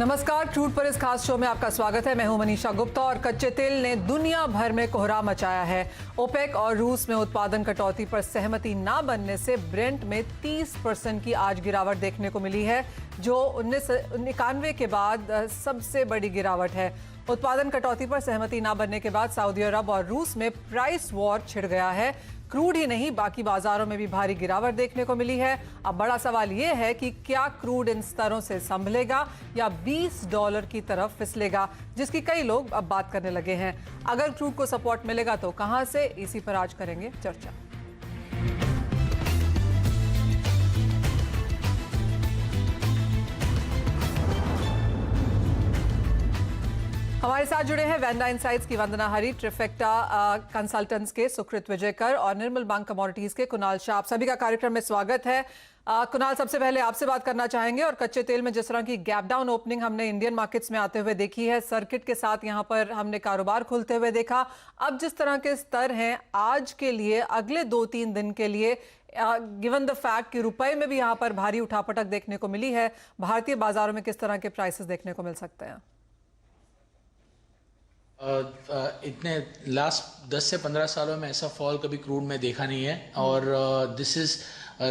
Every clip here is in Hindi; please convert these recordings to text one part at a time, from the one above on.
नमस्कार, क्रूड पर इस खास शो में आपका स्वागत है। मैं हूं मनीषा गुप्ता और कच्चे तेल ने दुनिया भर में कोहराम मचाया है। ओपेक और रूस में उत्पादन कटौती पर सहमति ना बनने से ब्रेंट में 30% की आज गिरावट देखने को मिली है, जो 1991 के बाद सबसे बड़ी गिरावट है। उत्पादन कटौती पर सहमति ना बनने के बाद सऊदी अरब और रूस में प्राइस वॉर छिड़ गया है। क्रूड ही नहीं, बाकी बाजारों में भी भारी गिरावट देखने को मिली है। अब बड़ा सवाल यह है कि क्या क्रूड इन स्तरों से संभलेगा या $20 की तरफ फिसलेगा, जिसकी कई लोग अब बात करने लगे हैं। अगर क्रूड को सपोर्ट मिलेगा तो कहां से, इसी पर आज करेंगे चर्चा। हमारे साथ जुड़े हैं वेंडा इनसाइट्स की वंदना हरी, ट्रिफेक्टा कंसल्टेंट्स के सुकृत विजयकर और निर्मल बैंक कमोडिटीज के कुणाल शाह। आप सभी का कार्यक्रम में स्वागत है। कुणाल, सबसे पहले आपसे बात करना चाहेंगे और कच्चे तेल में जिस तरह की गैप डाउन ओपनिंग हमने इंडियन मार्केट्स में आते हुए देखी है, सर्किट के साथ यहां पर हमने कारोबार खुलते हुए देखा। अब जिस तरह के स्तर हैं आज के लिए, अगले 2-3 दिन के लिए, गिवन द फैक्ट कि रुपए में भी यहां पर भारी उठापटक देखने को मिली है, भारतीय बाजारों में किस तरह के प्राइसेस देखने को मिल सकते हैं? इतने लास्ट 10 से 15 सालों में ऐसा फॉल कभी क्रूड में देखा नहीं है। और दिस इज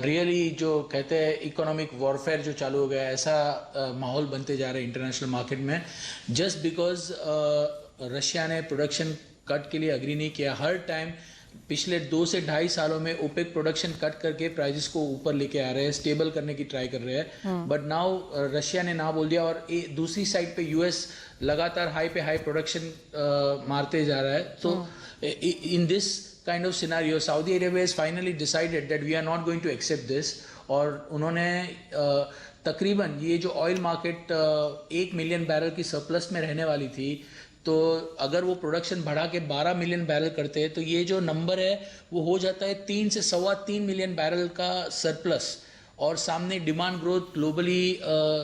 रियली, जो कहते हैं इकोनॉमिक वॉरफेयर जो चालू हो गया, ऐसा माहौल बनते जा रहा है इंटरनेशनल मार्केट में, जस्ट बिकॉज रशिया ने प्रोडक्शन कट के लिए अग्री नहीं किया। हर टाइम पिछले 2 से 2.5 सालों में ओपेक प्रोडक्शन कट करके प्राइसेस को ऊपर लेके आ रहे हैं, स्टेबल करने की ट्राई कर रहे हैं। बट नाउ रशिया ने ना बोल दिया और दूसरी साइड पे यूएस लगातार हाई पे हाई प्रोडक्शन मारते जा रहा है। तो in this kind of scenario Saudi Arabia has finally decided that we are not going to accept this. और उन्होंने तकरीबन ये जो ऑयल मार्केट 1 मिलियन बैरल की सरप्लस में रहने वाली थी, तो अगर वो प्रोडक्शन बढ़ा के 12 मिलियन बैरल करते हैं तो ये जो नंबर है वो हो जाता है 3 से 3.25 मिलियन बैरल का सरप्लस। और सामने डिमांड ग्रोथ ग्लोबली,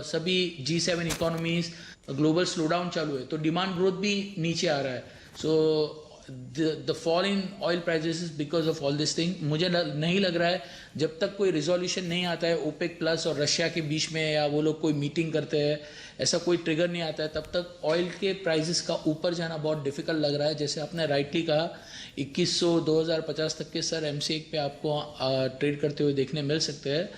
सभी G7 इकोनॉमीज ग्लोबल स्लोडाउन चालू है, तो डिमांड ग्रोथ भी नीचे आ रहा है। So the fall in oil prices is because of all this thing. मुझे नहीं लग रहा है जब तक कोई रिजोल्यूशन नहीं आता है ओपेक प्लस और रशिया के बीच में, या वो लोग कोई मीटिंग करते हैं, ऐसा कोई ट्रिगर नहीं आता है, तब तक ऑयल के प्राइसेस का ऊपर जाना बहुत डिफिकल्ट लग रहा है। जैसे आपने राइटली कहा, 2100 2050 तक के सर MCX पे आपको ट्रेड करते हुए देखने मिल सकते हैं।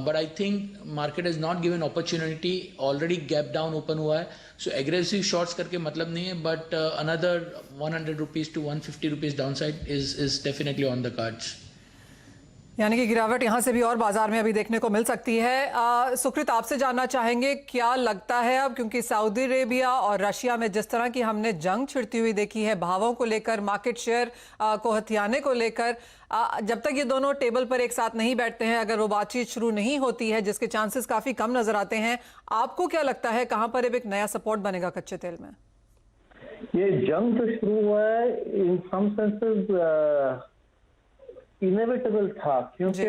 But I think market is not given opportunity, already gap down open हुआ है। सो एग्रेसिव शॉर्ट्स करके मतलब नहीं है, but another 100 rupees to 150 rupees down side is definitely on the cards. यानी कि गिरावट यहां से भी और बाजार में अभी देखने को मिल सकती है। सुकृत, आपसे जानना चाहेंगे, क्या लगता है अब, क्योंकि सऊदी अरेबिया और रशिया में जिस तरह की हमने जंग छिड़ती हुई देखी है भावों को लेकर, मार्केट शेयर को हथियाने को लेकर, जब तक ये दोनों टेबल पर एक साथ नहीं बैठते हैं, अगर वो बातचीत शुरू नहीं होती है, जिसके चांसेस काफी कम नजर आते हैं, आपको क्या लगता है कहां पर अब एक नया सपोर्ट बनेगा कच्चे तेल में? ये जंग तो शुरू हुआ है, इन सम सेंसेस इनएविटेबल था, क्योंकि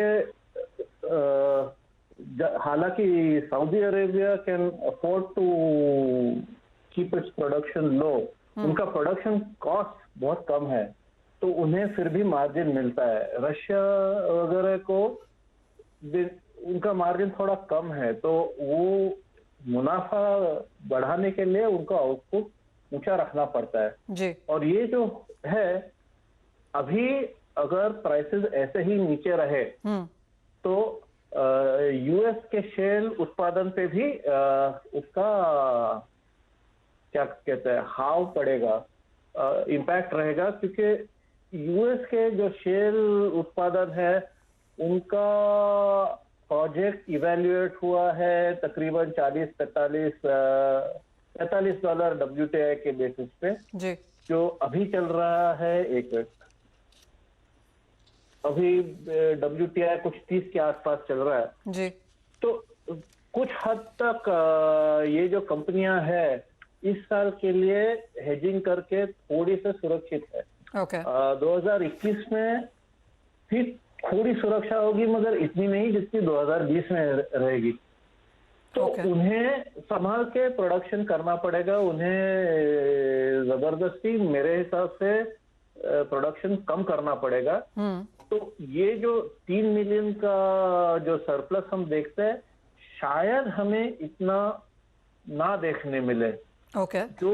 हालांकि Saudi Arabia can afford to keep its production low, उनका प्रोडक्शन कॉस्ट बहुत कम है, तो उन्हें फिर भी मार्जिन मिलता है। रशिया वगैरह को उनका मार्जिन थोड़ा कम है, तो वो मुनाफा बढ़ाने के लिए उनका आउटपुट ऊंचा रखना पड़ता है जी। और ये जो है, अभी अगर प्राइसेस ऐसे ही नीचे रहे तो यूएस के शेल उत्पादन पे भी उसका क्या कहते हैं हाव पड़ेगा, इम्पैक्ट रहेगा, क्योंकि यूएस के जो शेल उत्पादन है उनका प्रोजेक्ट इवेल्युएट हुआ है तकरीबन $45 WTI के बेसिस पे जी। जो अभी चल रहा है, एक अभी WTI कुछ 30 के आसपास चल रहा है जी। तो कुछ हद तक ये जो कंपनियां हैं इस साल के लिए हेजिंग करके थोड़ी सी सुरक्षित है। 2021 में भी थोड़ी सुरक्षा होगी, मगर इतनी नहीं जितनी 2020 में रहेगी। तो उन्हें संभाल के प्रोडक्शन करना पड़ेगा, उन्हें जबरदस्ती मेरे हिसाब से प्रोडक्शन कम करना पड़ेगा। तो ये जो 3 मिलियन का जो सरप्लस हम देखते हैं, शायद हमें इतना ना देखने मिले, ओके। जो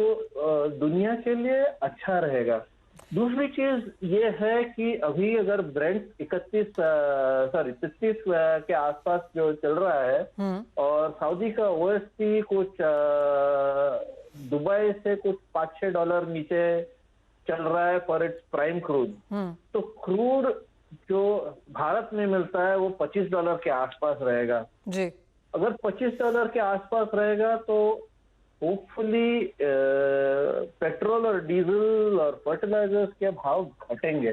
दुनिया के लिए अच्छा रहेगा। दूसरी चीज ये है कि अभी अगर ब्रेंट 33 के आसपास जो चल रहा है, और सऊदी का ओएसपी कुछ दुबई से कुछ $5-6 नीचे चल रहा है फॉर इट्स प्राइम क्रूड, तो क्रूड जो भारत में मिलता है वो $25 के आसपास रहेगा जी। अगर $25 के आसपास रहेगा तो होपफुली पेट्रोल और डीजल और फर्टिलाइजर्स के भाव घटेंगे,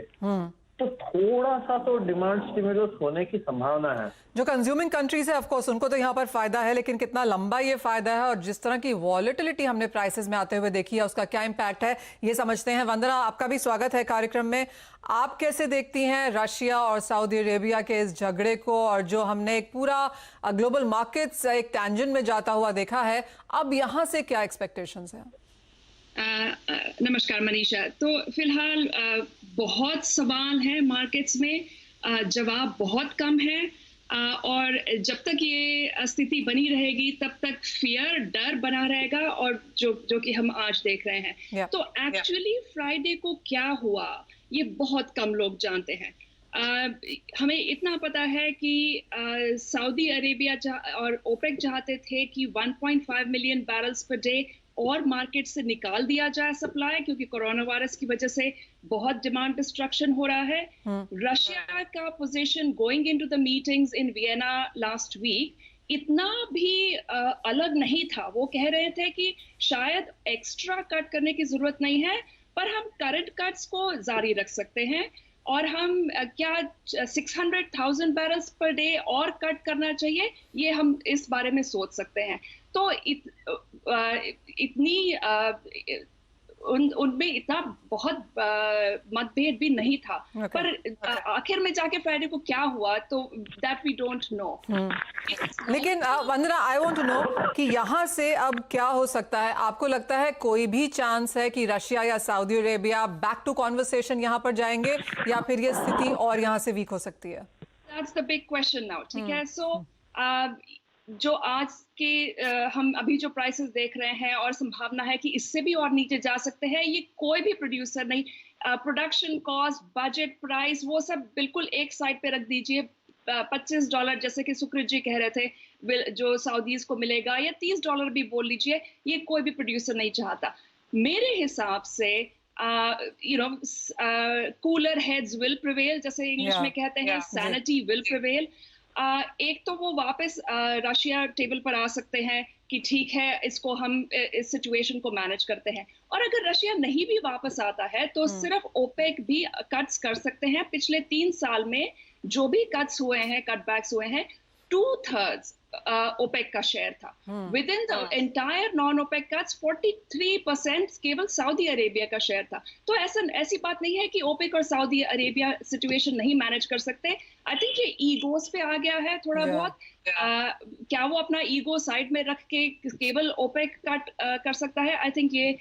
तो थोड़ा सा तो डिमांड स्टिमुलस होने की संभावना है। जो कंज्यूमिंग कंट्रीज है ऑफ कोर्स उनको तो यहाँ पर फायदा है, लेकिन कितना लंबा ये फायदा है और जिस तरह की वॉलेटिलिटी हमने प्राइसेस में आते हुए देखी है उसका क्या इम्पैक्ट है ये समझते हैं। वंदना, आपका भी स्वागत है कार्यक्रम में। आप कैसे देखती हैं रशिया और सऊदी अरेबिया के इस झगड़े को, और जो हमने एक पूरा ग्लोबल मार्केट्स एक टैंजेंट में जाता हुआ देखा है, अब यहाँ से क्या एक्सपेक्टेशंस हैं? नमस्कार मनीषा। तो फिलहाल बहुत सवाल हैं मार्केट्स में, जवाब बहुत कम है, और जब तक ये स्थिति बनी रहेगी तब तक फियर, डर बना रहेगा, और जो कि हम आज देख रहे हैं। तो एक्चुअली फ्राइडे को क्या हुआ ये बहुत कम लोग जानते हैं। हमें इतना पता है कि सऊदी अरेबिया और ओपेक चाहते थे कि 1.5 मिलियन बैरल्स पर डे और मार्केट से निकाल दिया जाए सप्लाई, क्योंकि कोरोना वायरस की वजह से बहुत डिमांड डिस्ट्रक्शन हो रहा है। रशिया का position going into the meetings in Vienna last week इतना भी अलग नहीं था। वो कह रहे थे कि शायद एक्स्ट्रा कट करने की जरूरत नहीं है, पर हम करंट कट्स को जारी रख सकते हैं, और हम क्या 600,000 बैरल्स पर डे और कट करना चाहिए, ये हम इस बारे में सोच सकते हैं। तो उनमें इतना बहुत मतभेद भी नहीं था। पर आखिर में जाके फ्राइडे को क्या हुआ तो दैट वी डोंट नो। लेकिन Vandana, I want to know कि यहाँ से अब क्या हो सकता है? आपको लगता है कोई भी चांस है कि रशिया या Saudi Arabia back to conversation यहाँ पर जाएंगे, या फिर ये स्थिति और यहाँ से वीक हो सकती है? That's the big question now. ठीक है, सो जो आज के हम अभी जो प्राइसेस देख रहे हैं और संभावना है कि इससे भी और नीचे जा सकते हैं, ये कोई भी प्रोड्यूसर नहीं, प्रोडक्शन कॉस्ट, बजट प्राइस, वो सब बिल्कुल एक साइड पे रख दीजिए। $25 जैसे कि सुकृत जी कह रहे थे जो सऊदीज को मिलेगा, या $30 भी बोल लीजिए, ये कोई भी प्रोड्यूसर नहीं चाहता। मेरे हिसाब से कूलर हेड्स विल प्रिवेल, जैसे इंग्लिश में कहते हैं, सैनिटी विल प्रिवेल। एक तो वो वापस रशिया टेबल पर आ सकते हैं कि ठीक है, इसको हम इस सिचुएशन को मैनेज करते हैं, और अगर रशिया नहीं भी वापस आता है तो सिर्फ ओपेक भी कट्स कर सकते हैं। पिछले 3 साल में जो भी कट्स हुए हैं, कटबैक्स हुए हैं, 2/3 ओपेक का शेयर था। Within the entire non OPEC cuts 43% केवल सऊदी अरेबिया का शेयर था। तो ऐसी बात नहीं है कि ओपेक और सऊदी अरेबिया सिचुएशन नहीं मैनेज कर सकते। आई थिंक ये ईगोस पे आ गया है थोड़ा बहुत। क्या वो अपना ईगो साइड में रख के केवल ओपेक कट कर सकता है? आई थिंक ये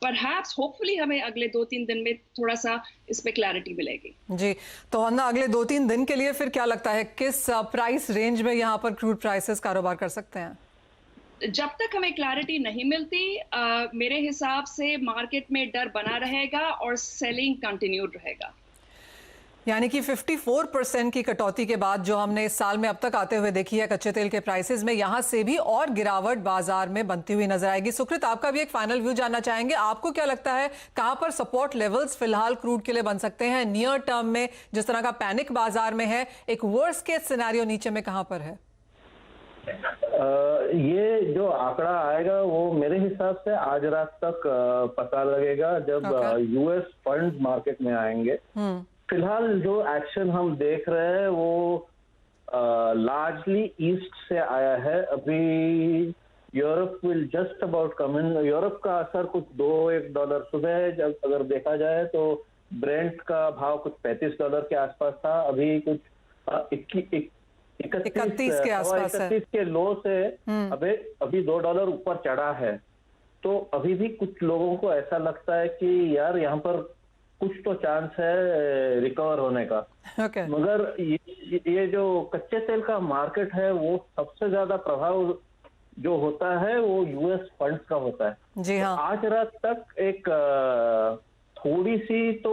परहैप्स होपफुली हमें अगले 2-3 दिन में थोड़ा सा इस पे क्लैरिटी मिलेगी। जी, तो अन्ना, अगले 2-3 दिन के लिए फिर क्या लगता है किस प्राइस रेंज में यहाँ पर क्रूड प्राइसेस कारोबार कर सकते हैं? जब तक हमें क्लैरिटी नहीं मिलती, मेरे हिसाब से मार्केट में डर बना रहेगा और सेलिंग कंटिन्यूड रहेगा। यानी कि 54% की कटौती के बाद जो हमने इस साल में अब तक आते हुए देखी है कच्चे तेल के प्राइसेस में, यहां से भी और गिरावट बाजार में बनती हुई नजर आएगी। सुकृत, आपका भी एक फाइनल व्यू जानना चाहेंगे। आपको क्या लगता है कहां पर सपोर्ट लेवल्स फिलहाल क्रूड के लिए बन सकते हैं नियर टर्म में? जिस तरह का पैनिक बाजार में है, एक वर्स्ट केस सिनेरियो नीचे में कहां पर है? ये जो आंकड़ा आएगा वो मेरे हिसाब से आज रात तक पता लगेगा, जब यूएस फंड मार्केट में आएंगे। फिलहाल जो एक्शन हम देख रहे हैं वो लार्जली ईस्ट से आया है। अभी Europe will just about come in. Europe का असर कुछ $2-1 सुबह है, जब अगर देखा जाए तो ब्रेंट का भाव कुछ $35 के आसपास था, अभी कुछ 31 के आसपास है। 31 के लो से अभी $2 ऊपर चढ़ा है। तो अभी भी कुछ लोगों को ऐसा लगता है कि यार यहाँ पर कुछ तो चांस है रिकवर होने का। मगर ये जो कच्चे तेल का मार्केट है वो सबसे ज्यादा प्रभाव जो होता है वो यूएस फंड्स का होता है। जी हाँ। आज रात तक एक थोड़ी सी तो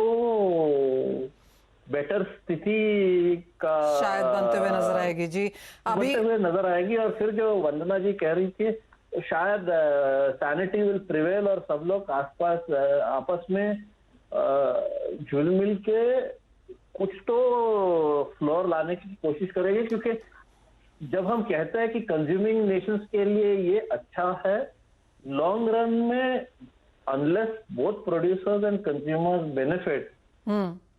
बेटर स्थिति का शायद बनते हुए नजर आएगी। जी अभी बनते हुए नजर आएगी। और फिर जो वंदना जी कह रही थी, शायद सैनिटी विल प्रिवेल और सब लोग आसपास आपस में जुल मिल के कुछ तो फ्लोर लाने की कोशिश करेंगे, क्योंकि जब हम कहते हैं कि कंज्यूमिंग नेशंस के लिए ये अच्छा है, लॉन्ग रन में unless both producers and consumers benefit,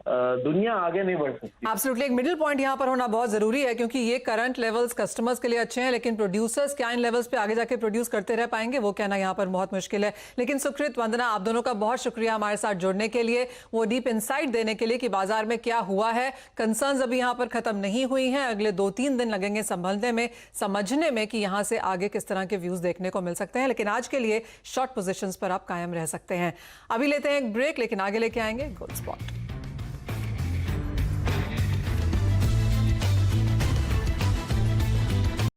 दुनिया आगे नहीं बढ़ सकती। एब्सोल्युटली, एक मिडिल पॉइंट यहाँ पर होना बहुत जरूरी है, क्योंकि ये करंट लेवल्स कस्टमर्स के लिए अच्छे हैं, लेकिन प्रोड्यूसर्स क्या इन लेवल्स पे आगे जाके प्रोड्यूस करते रह पाएंगे, वो कहना यहाँ पर बहुत मुश्किल है। लेकिन सुकृत, वंदना, आप दोनों का बहुत शुक्रिया हमारे साथ जुड़ने के लिए, वो डीप इनसाइट देने के लिए कि बाजार में क्या हुआ है। कंसर्न्स अभी यहाँ पर खत्म नहीं हुई हैं, अगले 2-3 दिन लगेंगे संभलने में, समझने में कि यहाँ से आगे किस तरह के व्यूज देखने को मिल सकते हैं। लेकिन आज के लिए शॉर्ट पोजिशन पर आप कायम रह सकते हैं। अभी लेते हैं एक ब्रेक, लेकिन आगे लेके आएंगे गोल्ड स्पॉट।